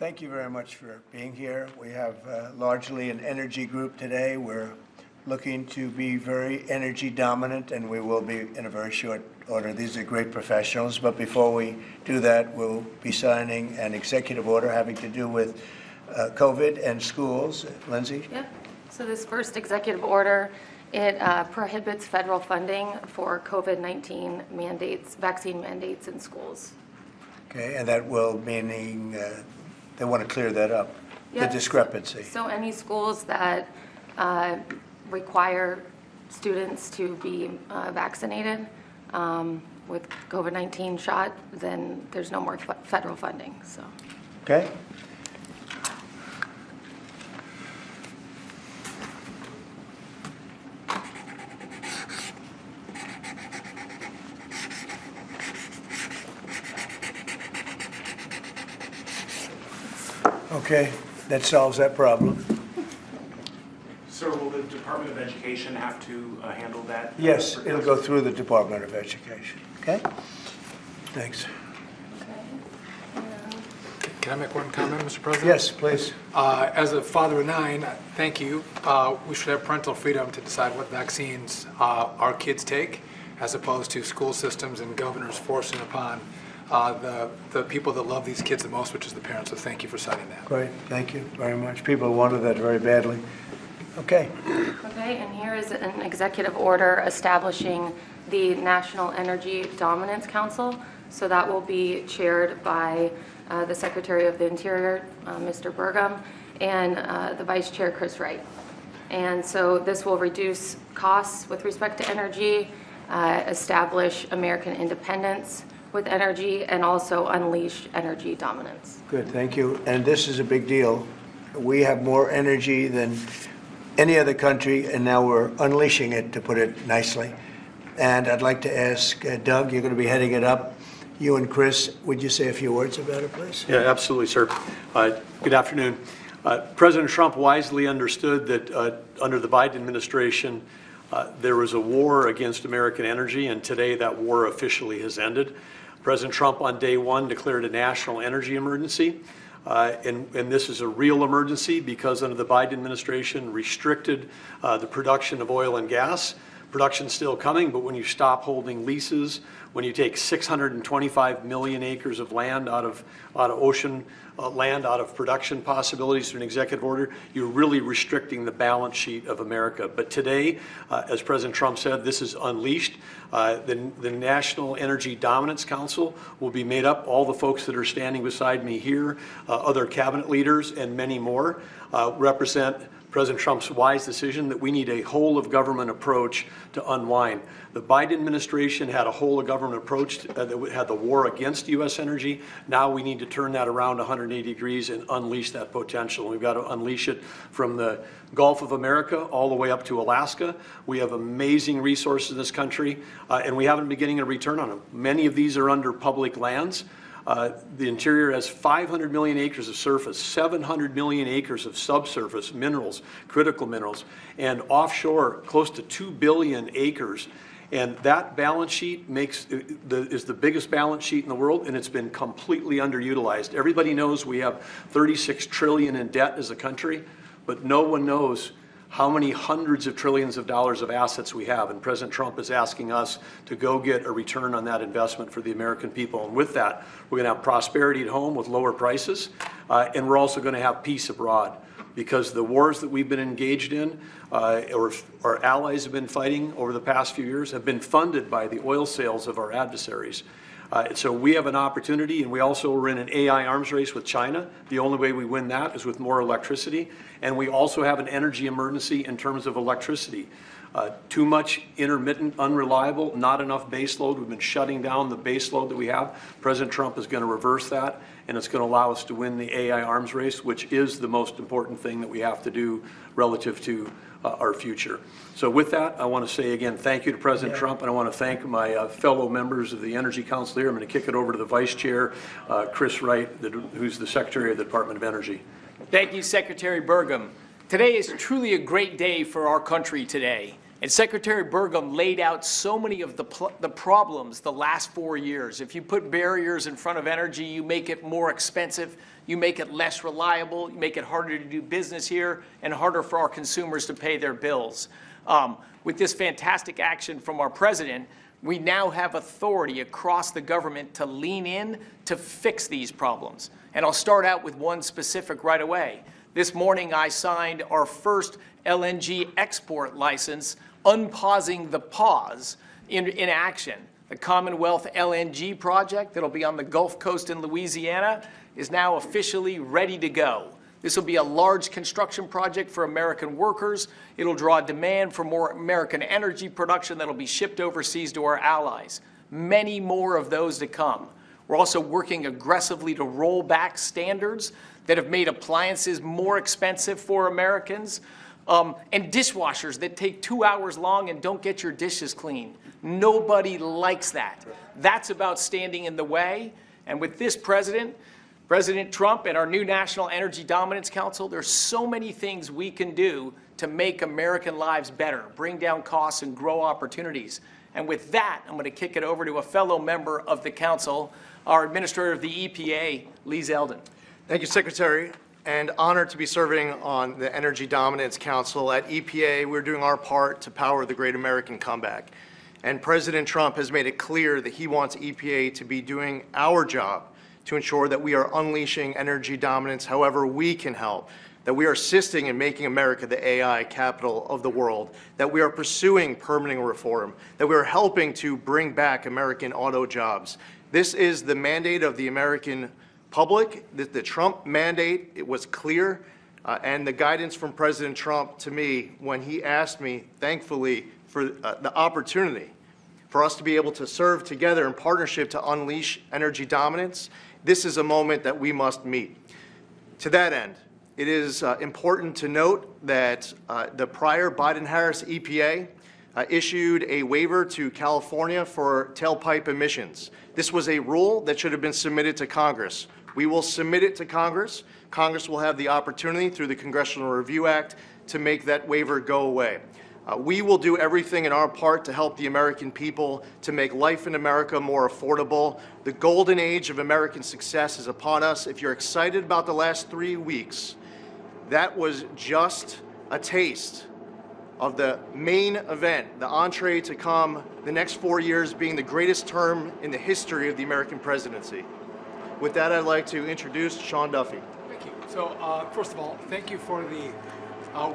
thank you very much for being here. We have largely an energy group today. We're looking to be very energy dominant, and we will be in a very short order. These are great professionals, but before we do that, we'll be signing an executive order having to do with COVID and schools. Lindsay? Yep. So this first executive order, it prohibits federal funding for COVID-19 mandates, vaccine mandates in schools. Okay, and that will meaning they want to clear that up, Yep. the discrepancy. So any schools that require students to be vaccinated with COVID-19 shot, then there's no more federal funding. So. Okay. Okay, that solves that problem. Sir, will the Department of Education have to handle that? Yes, it'll go through the Department of Education. Okay? Thanks. Can I make one comment, Mr. President? Yes, please. As a father of 9, thank you. We should have parental freedom to decide what vaccines our kids take, as opposed to school systems and governors forcing upon the people that love these kids the most, which is the parents. So thank you for citing that. Great, thank you very much. People wanted that very badly. Okay. Okay, and here is an executive order establishing the National Energy Dominance Council. So that will be chaired by the Secretary of the Interior, Mr. Burgum, and the Vice Chair, Chris Wright. And so this will reduce costs with respect to energy, establish American independence with energy, and also unleash energy dominance. Good, thank you. And this is a big deal. We have more energy than any other country, and now we're unleashing it, to put it nicely. And I'd like to ask Doug, you're going to be heading it up. You and Chris, would you say a few words about it, please? Yeah, absolutely, sir. Good afternoon. President Trump wisely understood that under the Biden administration, there was a war against American energy, and today that war officially has ended. President Trump on day one declared a national energy emergency. And this is a real emergency because under the Biden administration restricted the production of oil and gas. Production's still coming, but when you stop holding leases, when you take 625 million acres of land out of ocean land, out of production possibilities through an executive order, you're really restricting the balance sheet of America. But today, as President Trump said, this is unleashed. The National Energy Dominance Council will be made up, all the folks that are standing beside me here, other cabinet leaders and many more, represent President Trump's wise decision that we need a whole-of-government approach to unwind. The Biden administration had a whole-of-government approach that had the war against U.S. energy. Now we need to turn that around 180 degrees and unleash that potential. We've got to unleash it from the Gulf of America all the way up to Alaska. We have amazing resources in this country, and we haven't been getting a return on them. Many of these are under public lands. The interior has 500 million acres of surface, 700 million acres of subsurface minerals, critical minerals, and offshore close to 2 billion acres. And that balance sheet is the biggest balance sheet in the world, and it's been completely underutilized. Everybody knows we have 36 trillion in debt as a country, but no one knows how many hundreds of trillions of dollars of assets we have. And President Trump is asking us to go get a return on that investment for the American people. And with that, we're going to have prosperity at home with lower prices, and we're also going to have peace abroad. Because the wars that we've been engaged in, or our allies have been fighting over the past few years, have been funded by the oil sales of our adversaries. So we have an opportunity, and we also are in an AI arms race with China. The only way we win that is with more electricity. And we also have an energy emergency in terms of electricity. Too much intermittent, unreliable, not enough base load. We've been shutting down the base load that we have. President Trump is going to reverse that, and it's going to allow us to win the AI arms race, which is the most important thing that we have to do relative to our future. So with that, I want to say again, thank you to President Trump, and I want to thank my fellow members of the Energy Council here. I'm going to kick it over to the Vice Chair, Chris Wright, who's the Secretary of the Department of Energy. Thank you, Secretary Burgum. Today is truly a great day for our country today. And Secretary Burgum laid out so many of the problems the last 4 years. If you put barriers in front of energy, you make it more expensive, you make it less reliable, you make it harder to do business here, and harder for our consumers to pay their bills. With this fantastic action from our president, we now have authority across the government to lean in to fix these problems. And I'll start out with one specific right away. This morning I signed our first LNG export license, unpausing the pause in action. The Commonwealth LNG project that'll be on the Gulf Coast in Louisiana is now officially ready to go. This will be a large construction project for American workers. It'll draw demand for more American energy production that'll be shipped overseas to our allies. Many more of those to come. We're also working aggressively to roll back standards that have made appliances more expensive for Americans, and dishwashers that take 2 hours long and don't get your dishes clean. Nobody likes that. That's about standing in the way. And with this President Trump and our new National Energy Dominance Council, there's so many things we can do to make American lives better, bring down costs and grow opportunities. And with that, I'm going to kick it over to a fellow member of the council, our Administrator of the EPA, Lee Zeldin. Thank you, Secretary, and honored to be serving on the Energy Dominance Council. At EPA, we're doing our part to power the great American comeback. And President Trump has made it clear that he wants EPA to be doing our job to ensure that we are unleashing energy dominance however we can help, that we are assisting in making America the AI capital of the world, that we are pursuing permitting reform, that we are helping to bring back American auto jobs. This is the mandate of the American public. The Trump mandate, it was clear, and the guidance from President Trump to me when he asked me, thankfully, for the opportunity for us to be able to serve together in partnership to unleash energy dominance. This is a moment that we must meet. To that end, it is important to note that the prior Biden-Harris EPA issued a waiver to California for tailpipe emissions. This was a rule that should have been submitted to Congress. We will submit it to Congress. Congress will have the opportunity through the Congressional Review Act to make that waiver go away. We will do everything in our part to help the American people to make life in America more affordable. The golden age of American success is upon us. If you're excited about the last 3 weeks, that was just a taste of the main event, the entree to come, the next 4 years being the greatest term in the history of the American presidency. With that, I'd like to introduce Sean Duffy. Thank you. So, first of all, thank you for the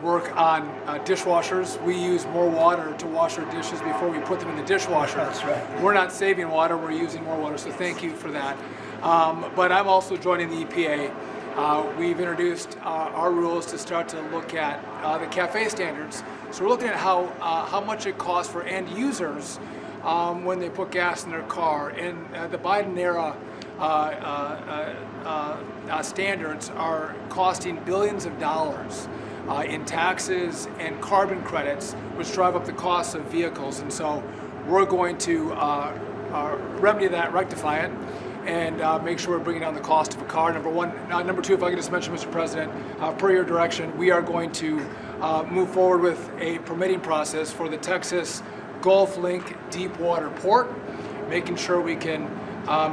work on dishwashers. We use more water to wash our dishes before we put them in the dishwasher. That's right. We're not saving water, we're using more water, so thank you for that. But I'm also joining the EPA. We've introduced our rules to start to look at the CAFE standards. So we're looking at how much it costs for end users when they put gas in their car. And the Biden era standards are costing billions of dollars in taxes and carbon credits, which drive up the cost of vehicles. And so we're going to remedy that, rectify it, and make sure we're bringing down the cost of a car, number one. Number two, if I could just mention, Mr. President, per your direction, we are going to move forward with a permitting process for the Texas Gulf Link deep water port, making sure we can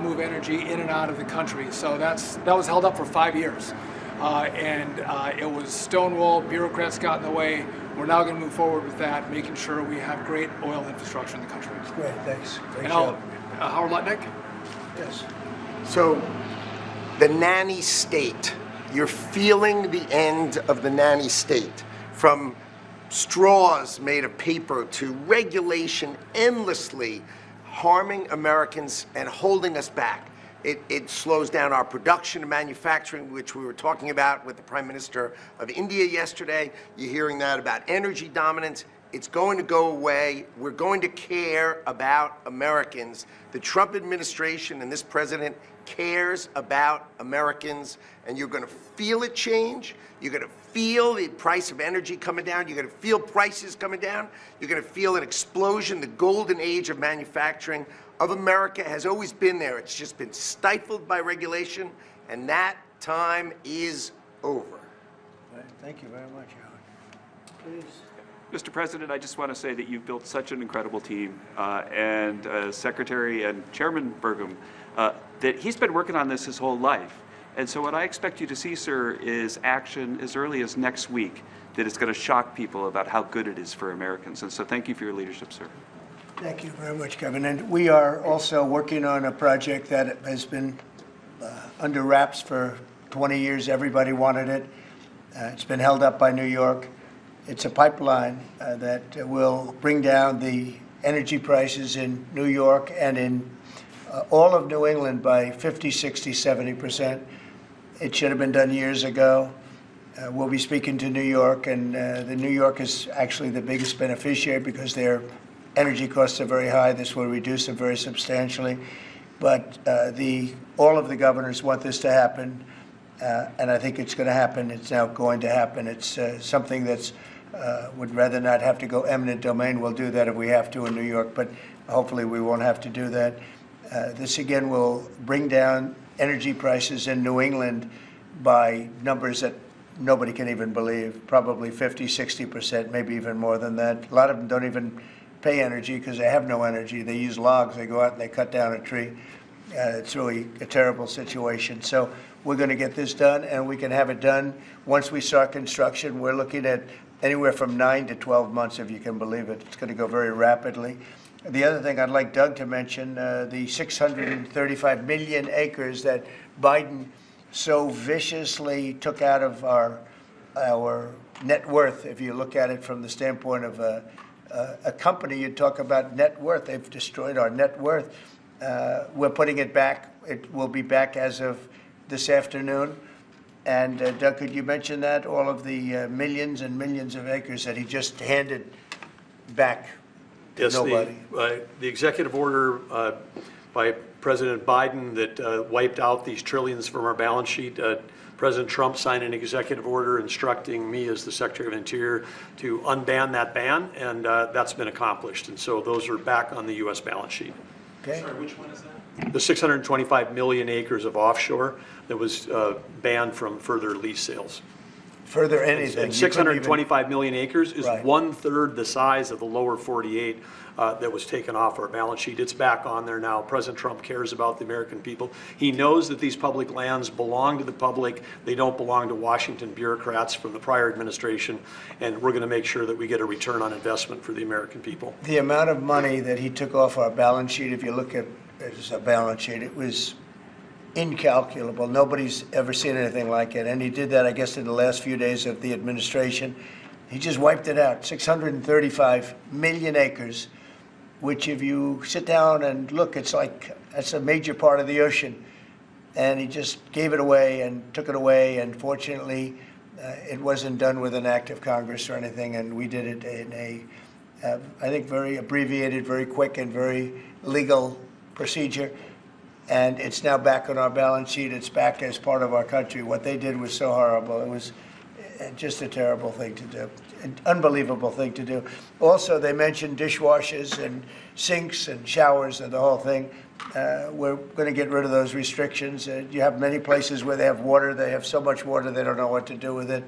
move energy in and out of the country. So that was held up for 5 years. And it was stonewalled, bureaucrats got in the way. We're now going to move forward with that, making sure we have great oil infrastructure in the country. Great, thanks. Great And job. Howard Lutnick? Yes. So, the nanny state, you're feeling the end of the nanny state. From straws made of paper to regulation endlessly harming Americans and holding us back. It slows down our production and manufacturing, which we were talking about with the Prime Minister of India yesterday. You're hearing that about energy dominance. It's going to go away. We're going to care about Americans. The Trump administration and this president cares about Americans, and you're going to feel it change. You're going to feel the price of energy coming down. You're going to feel prices coming down. You're going to feel an explosion. The golden age of manufacturing of America has always been there. It's just been stifled by regulation, and that time is over. Thank you very much, Howard. Please. Mr. President, I just want to say that you've built such an incredible team, and Secretary and Chairman Burgum, that he's been working on this his whole life. And so what I expect you to see, sir, is action as early as next week that is going to shock people about how good it is for Americans. And so thank you for your leadership, sir. Thank you very much, Kevin. And we are also working on a project that has been under wraps for 20 years. Everybody wanted it. It's been held up by New York. It's a pipeline that will bring down the energy prices in New York and in all of New England by 50, 60, 70%. It should have been done years ago. We'll be speaking to New York, and the New York is actually the biggest beneficiary because their energy costs are very high. This will reduce them very substantially. But all of the governors want this to happen, and I think it's going to happen. It's now going to happen. It's something that's would rather not have to go eminent domain. We'll do that if we have to in New York, but hopefully we won't have to do that. This again will bring down energy prices in New England by numbers that nobody can even believe, probably 50, 60%, maybe even more than that. A lot of them don't even pay energy because they have no energy. They use logs. They go out and they cut down a tree. It's really a terrible situation. So we're going to get this done, and we can have it done once we start construction. We're looking at anywhere from 9 to 12 months, if you can believe it. It's going to go very rapidly. The other thing I'd like Doug to mention, the 635 million acres that Biden so viciously took out of our net worth. If you look at it from the standpoint of a company, you talk about net worth. They've destroyed our net worth. We're putting it back. It will be back as of this afternoon. And Doug, could you mention that? All of the millions and millions of acres that he just handed back to yes, nobody. The executive order by President Biden that wiped out these trillions from our balance sheet. President Trump signed an executive order instructing me as the Secretary of Interior to unban that ban, and that's been accomplished. And so those are back on the U.S. balance sheet. Okay. Sorry, which one is that? The 625 million acres of offshore that was banned from further lease sales. Further anything. And 625 million acres is Right. 1/3 the size of the lower 48 that was taken off our balance sheet. It's back on there now. President Trump cares about the American people. He knows that these public lands belong to the public. They don't belong to Washington bureaucrats from the prior administration, and we're going to make sure that we get a return on investment for the American people. The amount of money that he took off our balance sheet, if you look at it as a balance sheet, it was incalculable. Nobody's ever seen anything like it. And he did that, I guess, in the last few days of the administration. He just wiped it out. 635 million acres, which if you sit down and look, it's like that's a major part of the ocean. And he just gave it away and took it away. And fortunately, it wasn't done with an act of Congress or anything. And we did it in a, I think, very abbreviated, very quick, and very legal procedure. And it's now back on our balance sheet. It's back as part of our country. What they did was so horrible. It was just a terrible thing to do, an unbelievable thing to do. Also, they mentioned dishwashers and sinks and showers and the whole thing. We're going to get rid of those restrictions. You have many places where they have water. They have so much water they don't know what to do with it.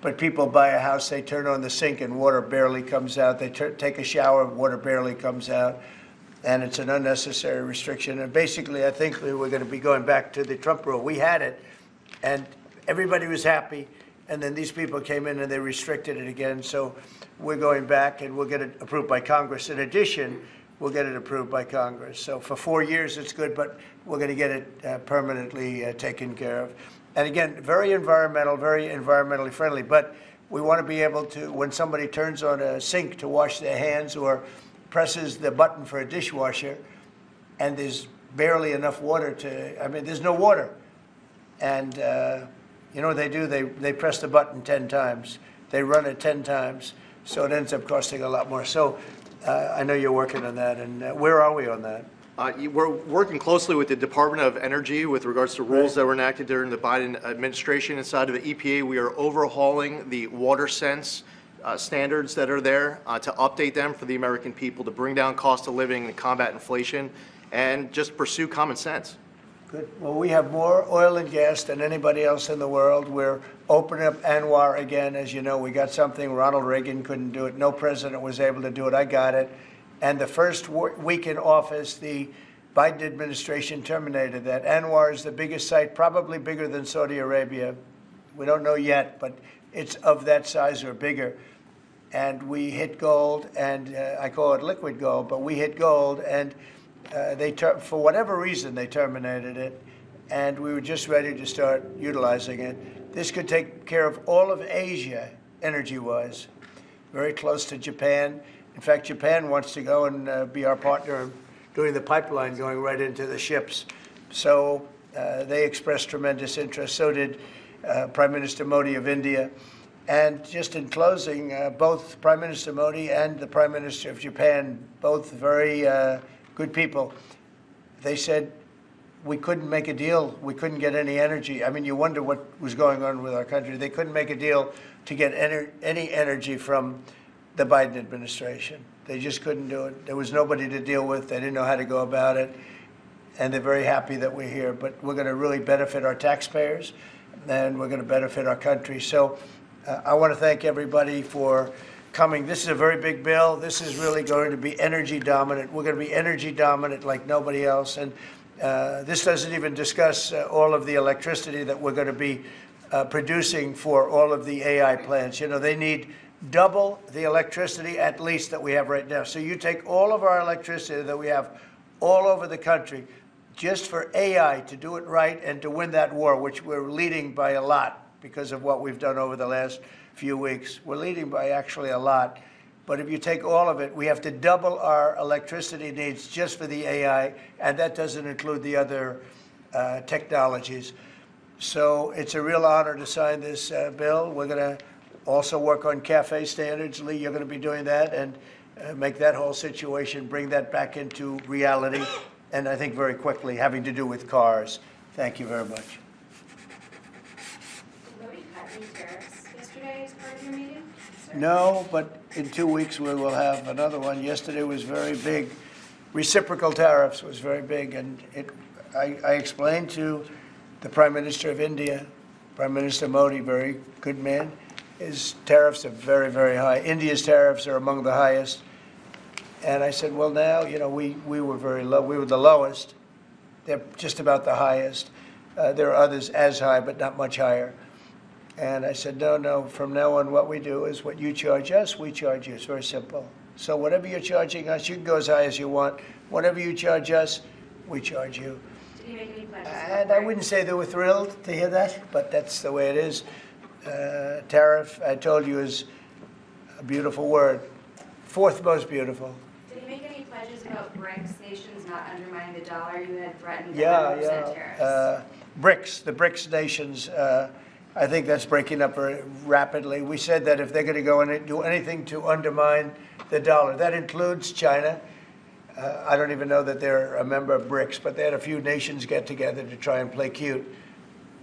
But people buy a house, they turn on the sink and water barely comes out. They take a shower, water barely comes out. And it's an unnecessary restriction. And basically, I think we're going to be going back to the Trump rule. We had it, and everybody was happy. And then these people came in and they restricted it again. So we're going back, and we'll get it approved by Congress. In addition, we'll get it approved by Congress. So for 4 years, it's good, but we're going to get it permanently taken care of. And again, very environmentally friendly. But we want to be able to, when somebody turns on a sink to wash their hands or presses the button for a dishwasher, and there's barely enough water to, I mean, there's no water. And you know what they do? They press the button 10 times. They run it 10 times. So it ends up costing a lot more. So I know you're working on that. And where are we on that? We're working closely with the Department of Energy with regards to rules that were enacted during the Biden administration. Inside of the EPA, we are overhauling the water sense standards that are there to update them for the American people, to bring down cost of living and combat inflation, and just pursue common sense. Good. Well, we have more oil and gas than anybody else in the world. We're opening up Anwar again. As you know, we got something Ronald Reagan couldn't do it. No president was able to do it. I got it. And the first week in office, the Biden administration terminated that. Anwar is the biggest site, probably bigger than Saudi Arabia. We don't know yet, but it's of that size or bigger. And we hit gold, and I call it liquid gold, but we hit gold, and for whatever reason, they terminated it, and we were just ready to start utilizing it. This could take care of all of Asia, energy-wise, very close to Japan. In fact, Japan wants to go and be our partner doing the pipeline going right into the ships. So they expressed tremendous interest. So did Prime Minister Modi of India. And just in closing, both Prime Minister Modi and the Prime Minister of Japan, both very good people, they said we couldn't make a deal. We couldn't get any energy. I mean, you wonder what was going on with our country. They couldn't make a deal to get any energy from the Biden administration. They just couldn't do it. There was nobody to deal with. They didn't know how to go about it. And they're very happy that we're here. But we're going to really benefit our taxpayers, and we're going to benefit our country. So I want to thank everybody for coming. This is a very big bill. This is really going to be energy dominant. We're going to be energy dominant like nobody else. And this doesn't even discuss all of the electricity that we're going to be producing for all of the AI plants. You know, they need double the electricity at least that we have right now. So you take all of our electricity that we have all over the country just for AI to do it right and to win that war, which we're leading by a lot because of what we've done over the last few weeks. We're leading by actually a lot. But if you take all of it, we have to double our electricity needs just for the AI, and that doesn't include the other technologies. So it's a real honor to sign this bill. We're going to also work on CAFE standards. Lee, you're going to be doing that and make that whole situation, bring that back into reality, and I think very quickly, having to do with cars. Thank you very much. Nobody cut any tariffs yesterday as part of your meeting? No, but in 2 weeks we will have another one. Yesterday was very big. Reciprocal tariffs was very big, and I explained to the Prime Minister of India, Prime Minister Modi, very good man. His tariffs are very, very high. India's tariffs are among the highest. And I said, well, now, you know, we were very low. We were the lowest. They're just about the highest. There are others as high, but not much higher. And I said, no, from now on, what we do is what you charge us, we charge you. It's very simple. So whatever you're charging us, you can go as high as you want. Whatever you charge us, we charge you. Did he make any pledges? And I wouldn't say they were thrilled to hear that, but that's the way it is. Tariff, I told you, is a beautiful word. Fourth most beautiful. Did he make any pledges about BRICS nations not undermining the dollar? You had threatened 100% tariffs. BRICS, the BRICS nations, I think that's breaking up very rapidly. We said that if they're going to go and do anything to undermine the dollar, that includes China. I don't even know that they're a member of BRICS, but they had a few nations get together to try and play cute.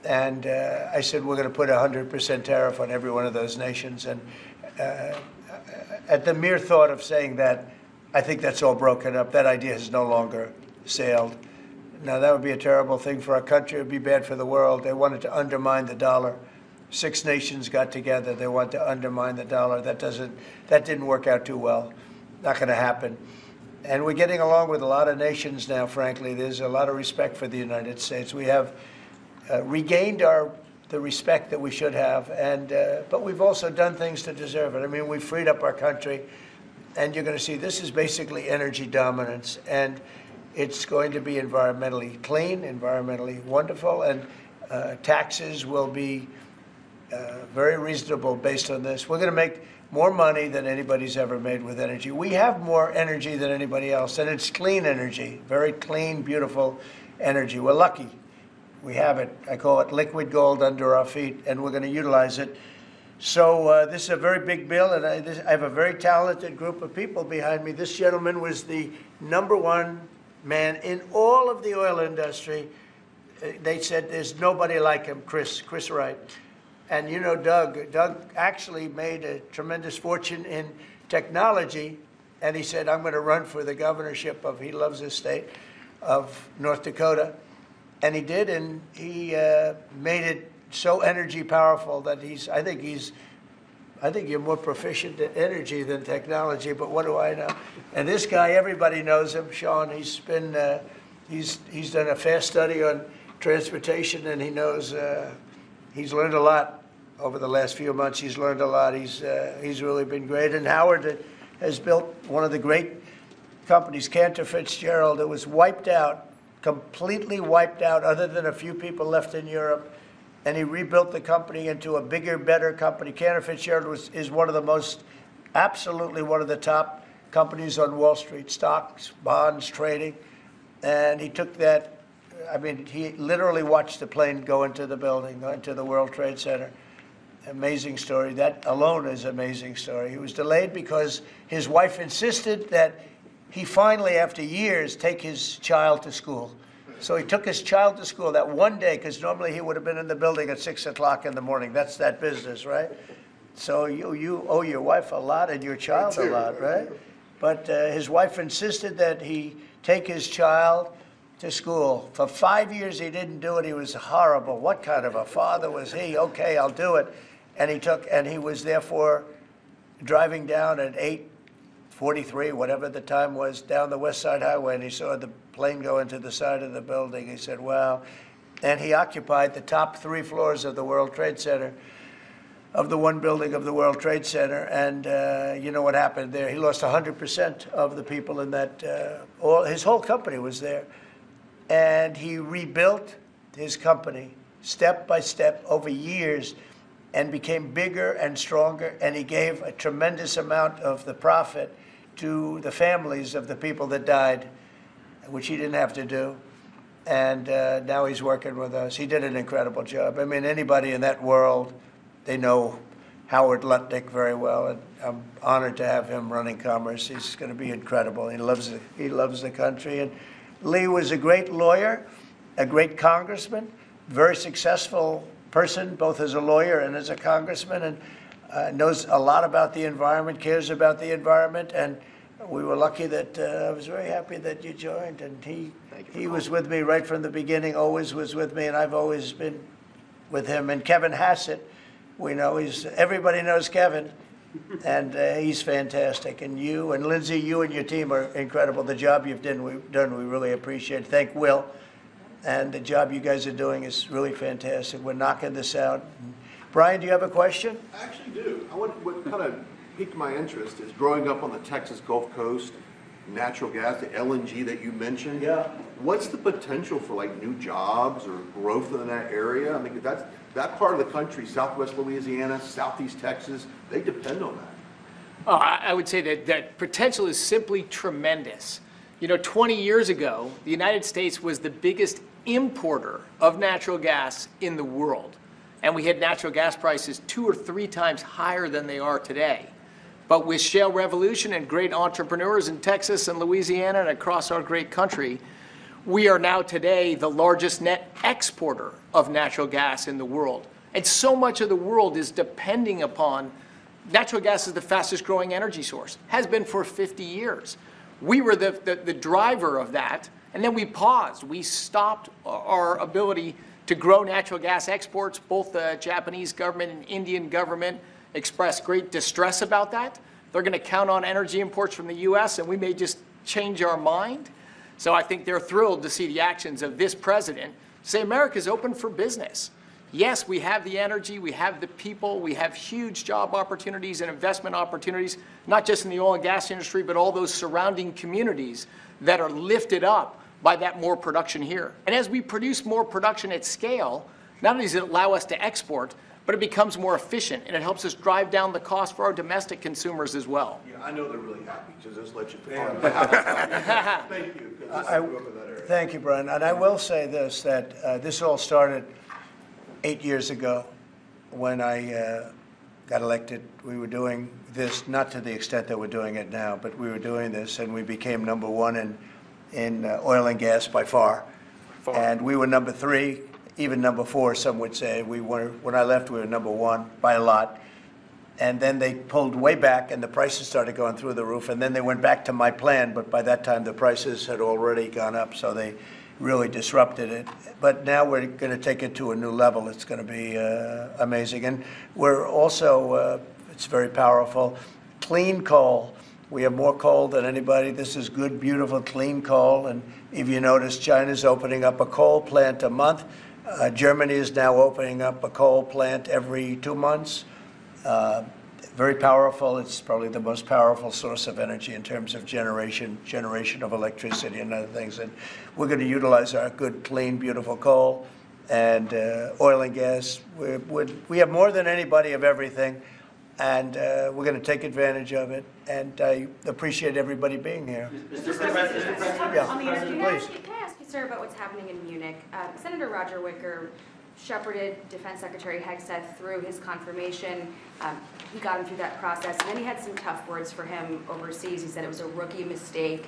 And I said, we're going to put 100% tariff on every one of those nations. And at the mere thought of saying that, I think that's all broken up. That idea has no longer sailed. Now, that would be a terrible thing for our country. It would be bad for the world. They wanted to undermine the dollar. 6 nations got together. They want to undermine the dollar. That didn't work out too well. Not going to happen. And we're getting along with a lot of nations now, frankly. There's a lot of respect for the United States. We have regained the respect that we should have, but we've also done things to deserve it. I mean, we've freed up our country, and you're going to see this is basically energy dominance, and it's going to be environmentally clean, environmentally wonderful, and taxes will be very reasonable based on this. We're going to make more money than anybody's ever made with energy. We have more energy than anybody else, and it's clean energy, very clean, beautiful energy. We're lucky. We have it. I call it liquid gold under our feet, and we're going to utilize it. So this is a very big bill, and I have a very talented group of people behind me. This gentleman was the #1 man in all of the oil industry. They said there's nobody like him, Chris Wright. And you know Doug actually made a tremendous fortune in technology, and he said, I'm going to run for the governorship of, he loves his state, of North Dakota. And he did, and he made it so energy powerful that I think you're more proficient at energy than technology, but what do I know? And this guy, everybody knows him, Sean. He's been, he's done a fast study on transportation, and he knows, he's learned a lot over the last few months. He's learned a lot. He's really been great. And Howard has built one of the great companies, Cantor Fitzgerald. It was wiped out, completely wiped out, other than a few people left in Europe. And he rebuilt the company into a bigger, better company. Cantor Fitzgerald is one of the most, absolutely one of the top companies on Wall Street, stocks, bonds, trading. And he took that, I mean, he literally watched the plane go into the building, go into the World Trade Center. Amazing story. That alone is an amazing story. He was delayed because his wife insisted that he finally, after years, take his child to school. So he took his child to school that one day, because normally he would have been in the building at 6 o'clock in the morning. That's that business, right? So you owe your wife a lot and your child a lot, right? But his wife insisted that he take his child to school. For 5 years he didn't do it. He was horrible. What kind of a father was he? Okay, I'll do it. And he was therefore driving down at 8:43, whatever the time was, down the West Side Highway, and he saw the plane go into the side of the building. He said, wow. And he occupied the top 3 floors of the World Trade Center, of the one building of the World Trade Center. And you know what happened there? He lost 100% of the people in that, his whole company was there. And he rebuilt his company step by step over years and became bigger and stronger. And he gave a tremendous amount of the profit to the families of the people that died, which he didn't have to do. And now he's working with us. He did an incredible job. I mean, anybody in that world, they know Howard Lutnick very well, and I'm honored to have him running commerce. He's going to be incredible. He loves the country. And Lee was a great lawyer, a great congressman, very successful person, both as a lawyer and as a congressman, and knows a lot about the environment, cares about the environment. And we were lucky that I was very happy that you joined. And he was with me right from the beginning, always was with me, and I've always been with him. And Kevin Hassett, we know everybody knows Kevin, and he's fantastic. And you and Lindsay, you and your team are incredible. The job you've done, we really appreciate. Thank Will. And the job you guys are doing is really fantastic. We're knocking this out. Brian, do you have a question? I actually do. What kind of piqued my interest is growing up on the Texas Gulf Coast, natural gas, the LNG that you mentioned. Yeah. What's the potential for like new jobs or growth in that area? I mean, that part of the country, Southwest Louisiana, Southeast Texas, they depend on that. I would say that potential is simply tremendous. You know, 20 years ago, the United States was the biggest importer of natural gas in the world. And we had natural gas prices 2 or 3 times higher than they are today. But with shale revolution and great entrepreneurs in Texas and Louisiana and across our great country, we are now today the largest net exporter of natural gas in the world. And so much of the world is depending upon natural gas is the fastest growing energy source, has been for 50 years. We were the driver of that, and then we paused. We stopped our ability to grow natural gas exports. Both the Japanese government and Indian government expressed great distress about that. They're going to count on energy imports from the U.S., and we may just change our mind. So I think they're thrilled to see the actions of this president say America's open for business. Yes, we have the energy, we have the people, we have huge job opportunities and investment opportunities, not just in the oil and gas industry, but all those surrounding communities that are lifted up by that more production here. And as we produce more production at scale, not only does it allow us to export, but it becomes more efficient, and it helps us drive down the cost for our domestic consumers as well. Yeah, I know they're really happy, so just let you Thank you. Thank you, Brian. And I will say this, that this all started 8 years ago when I got elected. We were doing this, not to the extent that we're doing it now, but we were doing this, and we became #1 in oil and gas by far. And we were #3, even #4, some would say. When I left, we were #1 by a lot. And then they pulled way back, and the prices started going through the roof. And then they went back to my plan, but by that time the prices had already gone up. So they really disrupted it. But now we're going to take it to a new level. It's going to be amazing. And we're also, it's very powerful, clean coal. We have more coal than anybody. This is good, beautiful, clean coal. And if you notice, China's opening up a coal plant a month. Germany is now opening up a coal plant every 2 months. Very powerful. It's probably the most powerful source of energy in terms of generation of electricity and other things. And we're going to utilize our good, clean, beautiful coal and oil and gas. We have more than anybody of everything, and we're going to take advantage of it. And I appreciate everybody being here. Mr. President, Yeah. on the energy, Please. Can I ask you, sir, about what's happening in Munich? Senator Roger Wicker shepherded Defense Secretary Hegseth through his confirmation. He got him through that process, and then he had some tough words for him overseas. He said it was a rookie mistake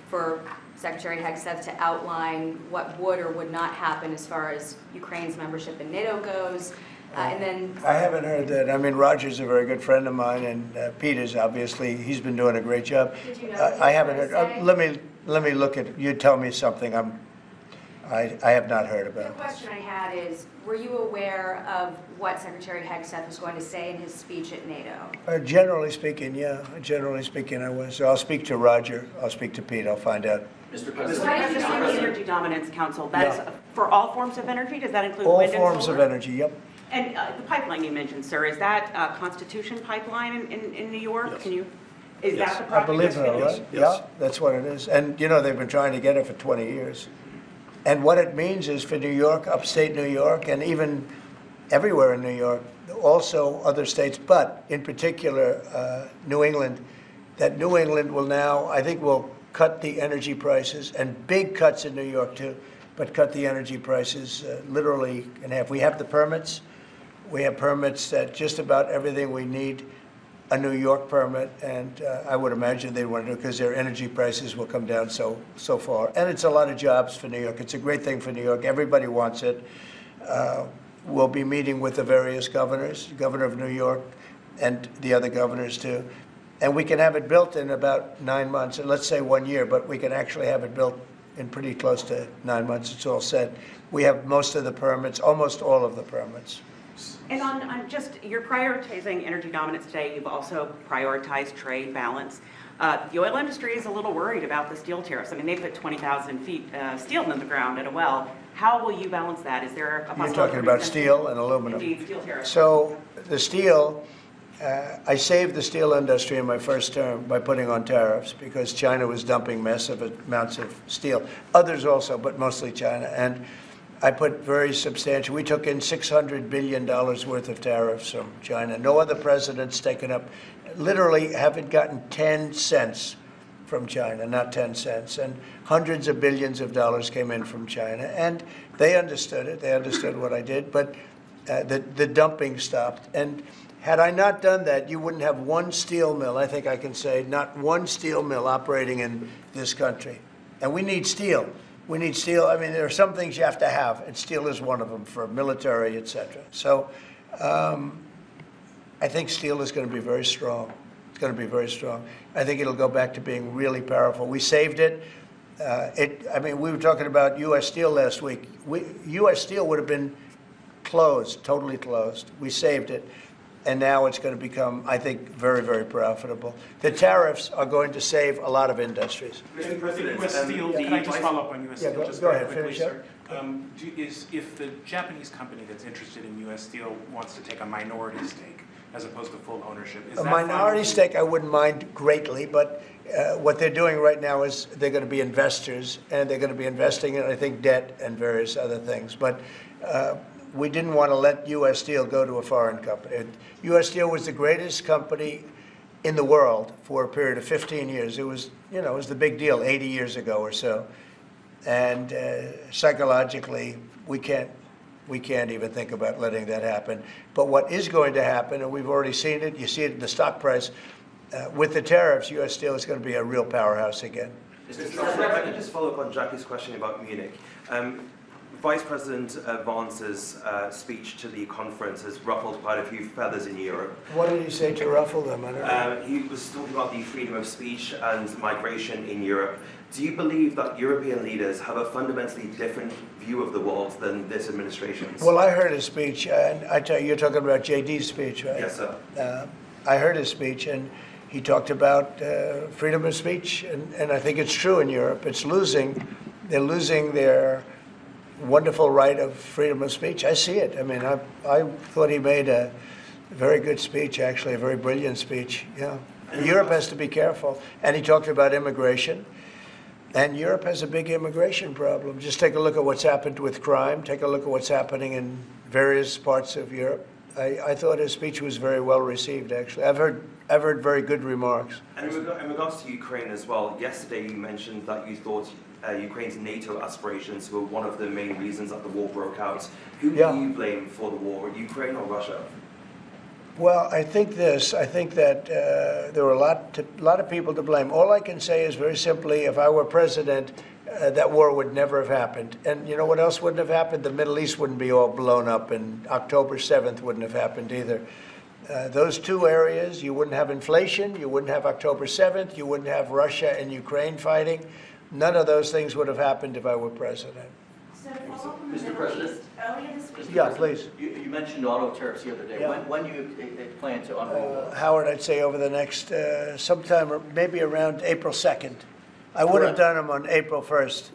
for Secretary Hegseth to outline what would or would not happen as far as Ukraine's membership in NATO goes. And then I haven't heard that. I mean, Roger's a very good friend of mine, and Peter's obviously, he's been doing a great job. Did you know what he I haven't was heard. saying? Let me look at, you tell me something I have not heard the about. question I had is, were you aware of what Secretary Hegseth was going to say in his speech at NATO? Generally speaking, yeah. Generally speaking, I was. So I'll speak to Roger. I'll speak to Pete. I'll find out. Mr. President, on the Energy Dominance Council, that's for all forms of energy? Does that include All wind and solar? forms of energy, yep. And the pipeline you mentioned, sir, is that Constitution Pipeline in New York? Yes. Can you, is Yes. that the project? I believe that's so, being- right? Yes. Yeah, that's what it is. And, you know, they've been trying to get it for 20 years. And what it means is for New York, upstate New York, and even everywhere in New York, also other states, but in particular New England, that New England will now, I think, will cut the energy prices, and big cuts in New York too, but cut the energy prices literally in half. We have the permits. We have permits that just about everything we need a New York permit, and I would imagine they want to do because their energy prices will come down so far. And it's a lot of jobs for New York. It's a great thing for New York. Everybody wants it. We'll be meeting with the various governors, Governor of New York, and the other governors too. And we can have it built in about 9 months, and let's say 1 year, but we can actually have it built in pretty close to 9 months. It's all set. We have most of the permits, almost all of the permits. And on just, you're prioritizing energy dominance today. You've also prioritized trade balance. The oil industry is a little worried about the steel tariffs. I mean, they put 20,000 feet steel in the ground at a well. How will you balance that? Is there a possibility? You're talking about steel and aluminum. Indeed, steel tariffs. So the steel, I saved the steel industry in my first term by putting on tariffs because China was dumping massive amounts of steel. Others also, but mostly China. And I put very substantial, we took in $600 billion worth of tariffs from China. No other president's taken up, literally haven't gotten 10 cents from China, not 10 cents. And hundreds of billions of dollars came in from China. And they understood it. They understood what I did. But the dumping stopped. And had I not done that, you wouldn't have one steel mill, I think I can say, not one steel mill operating in this country. And we need steel. We need steel. I mean, there are some things you have to have, and steel is one of them for military, et cetera. So I think steel is going to be very strong. It's going to be very strong. I think it'll go back to being really powerful. We saved it. I mean, we were talking about U.S. Steel last week. U.S. Steel would have been closed, totally closed. We saved it. And now it's going to become, I think, very, very profitable. The tariffs are going to save a lot of industries. Mr. President, U.S. Steel, can I just follow up on U.S. Yeah, Steel? go just ahead, very quickly, finish sir? If the Japanese company that's interested in U.S. Steel wants to take a minority stake as opposed to full ownership, is A that minority fine? stake I wouldn't mind greatly, but what they're doing right now is they're going to be investors, and they're going to be investing in, I think, debt and various other things. But we didn't want to let U.S. Steel go to a foreign company. U.S. Steel was the greatest company in the world for a period of 15 years. It was, you know, it was the big deal 80 years ago or so. And psychologically, we can't even think about letting that happen. But what is going to happen, and we've already seen it, you see it in the stock price, with the tariffs, U.S. Steel is going to be a real powerhouse again. Mr. President, if I could just follow up on Jackie's question about Munich. Vice President Vance's speech to the conference has ruffled quite a few feathers in Europe. What did he say to ruffle them? I don't know. He was talking about the freedom of speech and migration in Europe. Do you believe that European leaders have a fundamentally different view of the world than this administration's? Well, I heard his speech, and I tell you, you're talking about JD's speech, right? Yes, sir. I heard his speech, and he talked about freedom of speech, and I think it's true in Europe. They're losing their wonderful right of freedom of speech. I see it. I mean, I thought he made a very good speech, actually, a very brilliant speech. Yeah. Europe has to be careful. And he talked about immigration. And Europe has a big immigration problem. Just take a look at what's happened with crime. Take a look at what's happening in various parts of Europe. I thought his speech was very well received, actually. I've heard very good remarks. And in regards to Ukraine as well, yesterday you mentioned that you thought Ukraine's NATO aspirations were one of the main reasons that the war broke out. Who do you blame for the war, Ukraine or Russia? Well, I think that there were a lot of people to blame. All I can say is very simply, if I were president, that war would never have happened. And you know what else wouldn't have happened? The Middle East wouldn't be all blown up, and October 7th wouldn't have happened either. Those two areas, you wouldn't have inflation, you wouldn't have October 7th, you wouldn't have Russia and Ukraine fighting. None of those things would have happened if I were president. So Mr. President? Earlier this week, Yeah, please. You mentioned auto tariffs the other day. Yeah. When do you plan to unroll? Howard, I'd say over the next, sometime, maybe around April 2nd. I would have done them on April 1st.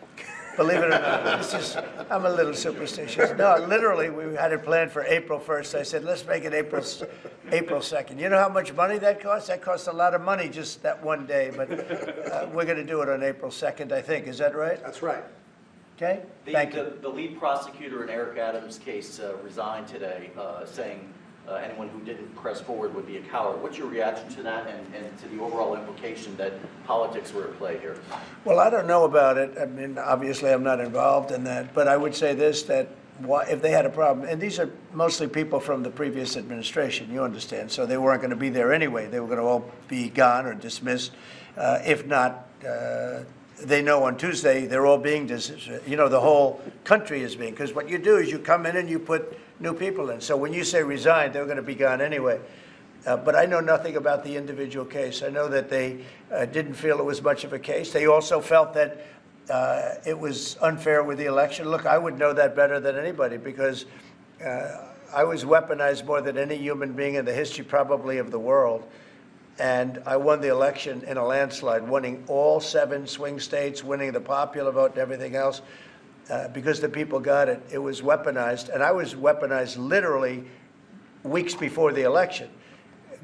Believe it or not. I'm a little superstitious. No, literally, we had it planned for April 1st. I said, let's make it April 2nd. You know how much money that costs? That costs a lot of money just that one day, but we're going to do it on April 2nd, I think. Is that right? That's right. Okay, thank you. The lead prosecutor in Eric Adams' case resigned today, saying anyone who didn't press forward would be a coward. What's your reaction to that and to the overall implication that politics were at play here? Well, I don't know about it. I mean, obviously, I'm not involved in that. But I would say this, that if they had a problem, and these are mostly people from the previous administration, you understand, so they weren't going to be there anyway. They were going to all be gone or dismissed. If not, they know on Tuesday they're all being dismissed. You know, the whole country is being, because what you do is you come in and you put new people in. So when you say resign, they're going to be gone anyway. But I know nothing about the individual case. I know that they didn't feel it was much of a case. They also felt that it was unfair with the election. Look, I would know that better than anybody because I was weaponized more than any human being in the history probably of the world. And I won the election in a landslide, winning all 7 swing states, winning the popular vote and everything else. Because the people got it. It was weaponized, and I was weaponized literally weeks before the election.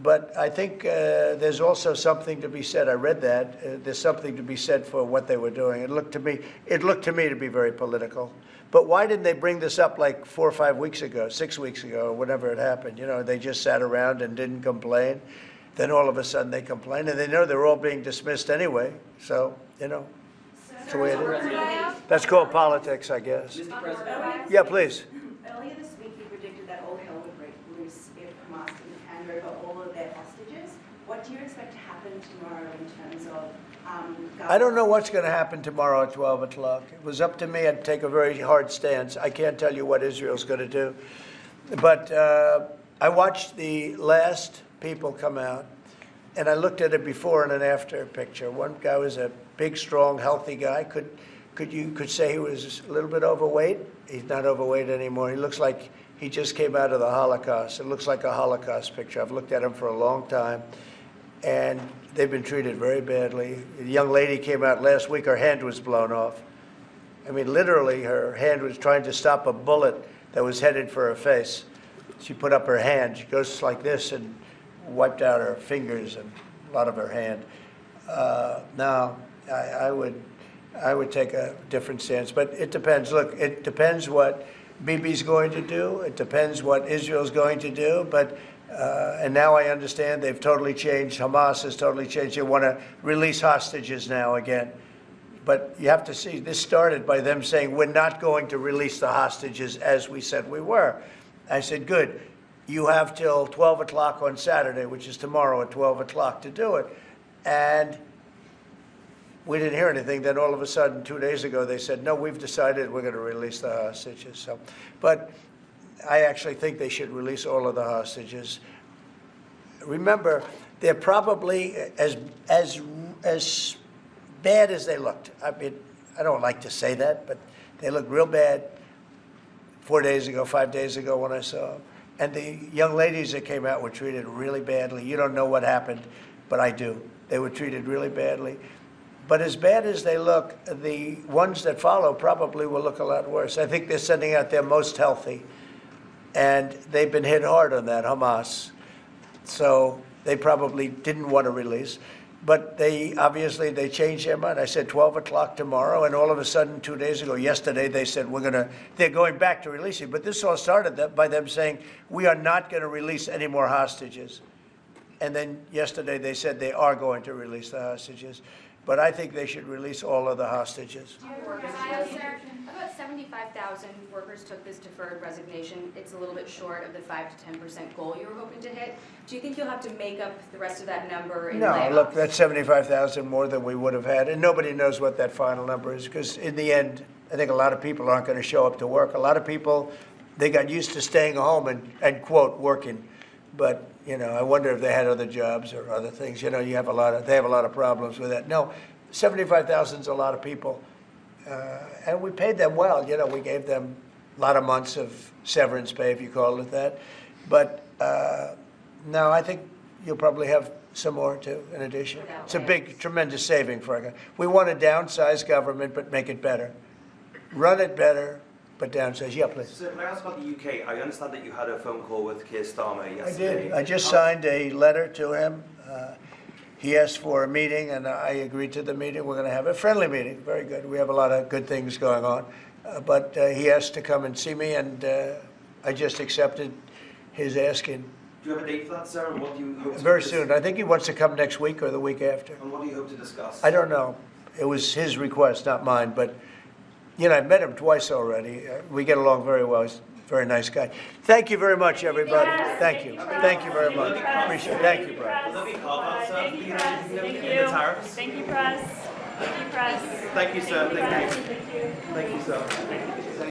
But I think there's also something to be said. I read that. There's something to be said for what they were doing. It looked to me to be very political. But why didn't they bring this up like 4 or 5 weeks ago, 6 weeks ago, or whenever it happened? You know, they just sat around and didn't complain. Then all of a sudden they complain, and they know they're all being dismissed anyway. So, you know. That's the way it is. That's called politics, I guess. Mr. President? Yeah, please. Earlier this week, you predicted that all hell would break loose if Hamas didn't hand over all of their hostages. What do you expect to happen tomorrow in terms of I don't know what's going to happen tomorrow at 12 o'clock. It was up to me. I'd take a very hard stance. I can't tell you what Israel's going to do. But I watched the last people come out, and I looked at a before and an after picture. One guy was a big, strong, healthy guy. You could say he was a little bit overweight. He's not overweight anymore. He looks like he just came out of the Holocaust. It looks like a Holocaust picture. I've looked at him for a long time, and they've been treated very badly. A young lady came out last week. Her hand was blown off. I mean, literally, her hand was trying to stop a bullet that was headed for her face. She put up her hand. She goes like this and wiped out her fingers and a lot of her hand. Now, I would take a different stance, but it depends. Look, it depends what Bibi's going to do. It depends what Israel's going to do. But and now I understand they've totally changed. Hamas has totally changed. They want to release hostages now again. But you have to see, this started by them saying, we're not going to release the hostages as we said we were. I said, good. You have till 12 o'clock on Saturday, which is tomorrow at 12 o'clock to do it. And we didn't hear anything. Then all of a sudden, 2 days ago, they said, no, we've decided we're going to release the hostages. So, but I actually think they should release all of the hostages. Remember, they're probably as bad as they looked. I mean, I don't like to say that, but they looked real bad 4 days ago, 5 days ago when I saw them. And the young ladies that came out were treated really badly. You don't know what happened, but I do. They were treated really badly. But as bad as they look, the ones that follow probably will look a lot worse. I think they're sending out their most healthy. And they've been hit hard on that, Hamas. So they probably didn't want to release. But they obviously, they changed their mind. I said 12 o'clock tomorrow, and all of a sudden, 2 days ago, yesterday, they said they're going back to releasing. But this all started by them saying, we are not going to release any more hostages. And then yesterday, they said they are going to release the hostages. But I think they should release all of the hostages. About 75,000 workers took this deferred resignation. It's a little bit short of the 5 to 10% goal you were hoping to hit. Do you think you'll have to make up the rest of that number in layoffs? No, look, that's 75,000 more than we would have had, and nobody knows what that final number is, because in the end, I think a lot of people aren't going to show up to work. A lot of people, they got used to staying home and quote, working. But, you know, I wonder if they had other jobs or other things. You know, they have a lot of problems with that. No, 75,000 is a lot of people. And we paid them well. You know, we gave them a lot of months of severance pay, if you call it that. But no, I think you'll probably have some more, too, in addition. It's a big, tremendous saving for our. We want to downsize government, but make it better. Run it better, but downsize. Yeah, please. So can I ask about the UK? I understand that you had a phone call with Keir Starmer yesterday. I did. I just signed a letter to him. He asked for a meeting, and I agreed to the meeting. We're going to have a friendly meeting. Very good. We have a lot of good things going on. But he asked to come and see me, and I just accepted his asking. Do you have a date for that, sir? And what do you hope to Very soon. I think he wants to come next week or the week after. And what do you hope to discuss? I don't know. It was his request, not mine. But, you know, I've met him twice already. We get along very well. He's a very nice guy. Thank you very much, everybody. Thank you. Thank you very much. Appreciate it. Thank you, Brian. Will there be carve-outs, sir? Thank you, press. Thank you. The tariffs? Thank you, press. Thank you, press. Thank you, sir. Thank you. Thank you. Thank you, sir.